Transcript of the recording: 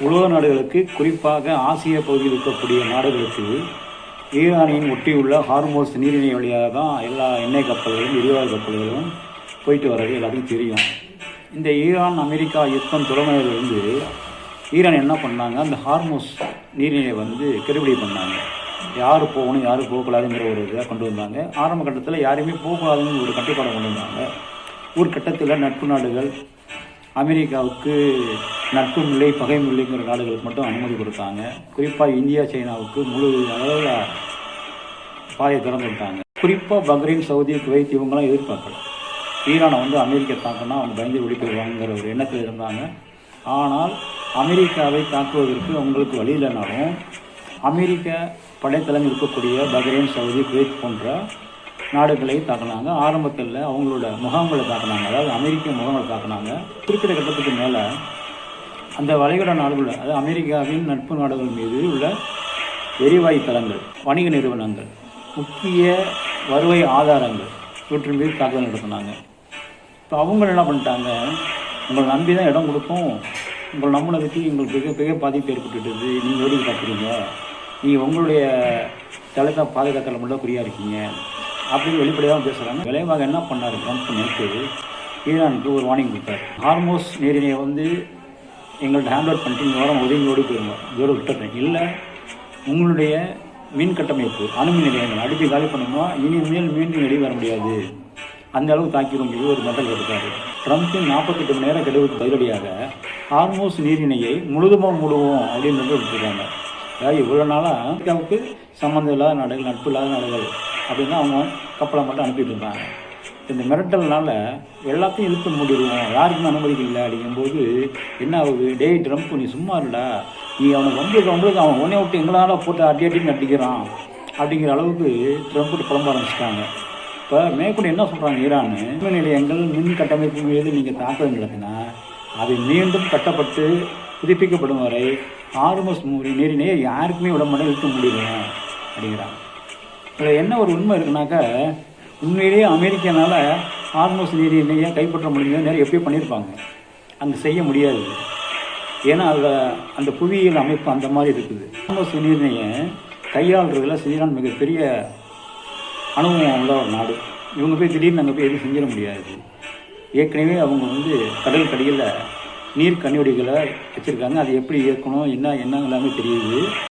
உலக நாடுகளுக்கு, குறிப்பாக ஆசிய பகுதியில் இருக்கக்கூடிய நாடுகளுக்கு ஈரானின் ஒட்டியுள்ள ஹார்மோஸ் நீரிணை வழியாக தான் எல்லா எண்ணெய் கப்பல்களும் எரிவாயு கப்பல்களும் போயிட்டு வர்றது எல்லாத்துக்கும் தெரியும். இந்த ஈரான் அமெரிக்கா யுத்தம் தொடங்கினதுலேருந்து ஈரான் என்ன பண்ணாங்க, அந்த ஹார்மோஸ் நீரிணையை கெடுபிடி பண்ணாங்க. யார் போகணும் யார் போகக்கூடாதுங்கிற ஒரு இதை கொண்டு வந்தாங்க. ஆரம்ப கட்டத்தில் யாருமே போகக்கூடாதுன்னு ஒரு கட்டுப்பாடை கொண்டு வந்தாங்க. ஒரு கட்டத்தில் நட்பு நாடுகள் அமெரிக்காவுக்கு நட்பு இல்லை பகை இல்லைங்கிற நாடுகளுக்கு மட்டும் அனுமதி கொடுத்தாங்க. குறிப்பாக இந்தியா சைனாவுக்கு முழு அளவில் பாதையை திறந்து விட்டாங்க. குறிப்பாக பக்ரைன், சவுதி, குவைத் இவங்களாம் எதிர்பார்க்கல. ஈரானை அமெரிக்கா தாக்கினா அவங்க பயந்து ஓடி போயிடுவாங்கிற ஒரு எண்ணத்தில் இருந்தாங்க. ஆனால் அமெரிக்காவை தாக்குவதற்கு அவங்களுக்கு வழி இல்லைனாலும் அமெரிக்க படைத்தளங்கள் இருக்கக்கூடிய பக்ரைன், சவுதி, குவைத் போன்ற நாடுகளை தாக்கினாங்க. ஆரம்பத்தில் அவங்களோட முகாம்களை தாக்கினாங்க, அதாவது அமெரிக்க முகாம்களை தாக்கினாங்க. குறிப்பிட்ட கட்டத்துக்கு மேலே அந்த வளைகுடா நாடுகள், அதாவது அமெரிக்காவின் நட்பு நாடுகள் மீது உள்ள எரிவாயு தளங்கள், வணிக நிறுவனங்கள், முக்கிய வருவாய் ஆதாரங்கள் இவற்றின் மீது தாக்குதல் நடத்தினாங்க. இப்போ அவங்க என்ன பண்ணிட்டாங்க, உங்களை நம்பி தான் இடம் கொடுத்தோம், உங்களை நம்பினதுக்கு எங்களுக்கு பெரிய பாதிப்பு ஏற்பட்டுட்டுது, நீங்கள் வேடிக்கை பார்க்குறீங்க, நீங்கள் உங்களுடைய தளத்தை பாதுகாக்கிற மட்டும் குறியாக இருக்கீங்க அப்படின்னு வெளிப்படையாக பேசுகிறாங்க. விளைவாக என்ன பண்ணார் ட்ரம்ப் நேற்று ஈரானுக்கு ஒரு வார்னிங் கொடுத்தார். ஹார்மோஸ் நீரிணையை எங்கள்கிட்ட ஹேண்ட் ஓவர் பண்ணிட்டு இந்த வாரம் ஒதுங்கி ஓடி போயிருங்க, இதோடு விட்டுறேன், இல்லை உங்களுடைய மின் கட்டமைப்பு அணுமின் நிலையங்கள் அடித்து காலி பண்ணணுமா, இனிமேல் மீண்டும் வெளியே வர முடியாது, அந்த அளவுக்கு தாக்கிடும் சொல்லி ஒரு மெட்டல் எடுத்தார். ட்ரம்ப்பின் 48 மணி நேர கெடுவுக்கு பதிலடியாக ஹார்மோஸ் நீரிணையை முழுதுமாக மூடுவோம் அப்படின்றது விட்டுருக்காங்க. அதாவது இவ்வளோ நாளாக அமெரிக்காவுக்கு சம்மந்தம் இல்லாத நாடுகள், நட்பு இல்லாத நாடுகள் அப்படின்னு அவங்க கப்பலை மட்டும் அனுப்பிட்டு இருந்தாங்க. இந்த மிரட்டல்னால எல்லாத்தையும் இழுத்து மூடிடுவோம், யாருக்குமே அனுமதி இல்லை அப்படிங்கும்போது என்ன ஆகுது, டேய் ட்ரம்ப் நீ சும்மா இல்லைடா, நீ அவனுக்கு அவன் ஒன்றே விட்டு எங்களால் போட்டு அடின்னு அடிக்கிறான் அப்படிங்கிற அளவுக்கு ட்ரம்ப்ட்டு புலம்ப ஆரம்பிச்சிட்டாங்க. இப்போ மேற்கொண்டு என்ன சொல்கிறாங்க, ஈரான் மின் நிலையங்கள் மின் கட்டமைப்பு மீது நீங்கள் தாக்குதல் நடத்தினா அது மீண்டும் கட்டப்பட்டு புதுப்பிக்கப்படும் வரை ஹார்மோஸ் நீரிணையை யாருக்குமே விட மாட்டேன், இழுத்து முடியும் அப்படிங்கிறாங்க. இதில் என்ன ஒரு உண்மை இருக்குனாக்கா, உண்மையிலேயே அமெரிக்கனால் ஹார்மோஸ் நீரிணையை கைப்பற்ற முடிஞ்சது நேரம் எப்படியும் பண்ணியிருப்பாங்க, அங்கே செய்ய முடியாது. ஏன்னா அதில் அந்த புவியியல் அமைப்பு அந்த மாதிரி இருக்குது. ஹார்மோஸ் நீரிணையை கையாளுறதுல ஈரான் மிகப்பெரிய அனுபவம் உள்ள ஒரு நாடு. இவங்க போய் திடீர்னு அங்கே போய் எதுவும் செஞ்சிட முடியாது. ஏற்கனவே அவங்க கடல் கடியில் நீர் கண்ணிவெடிகளை வச்சுருக்காங்க. அது எப்படி இயக்கணும் என்ன எல்லாமே தெரியுது.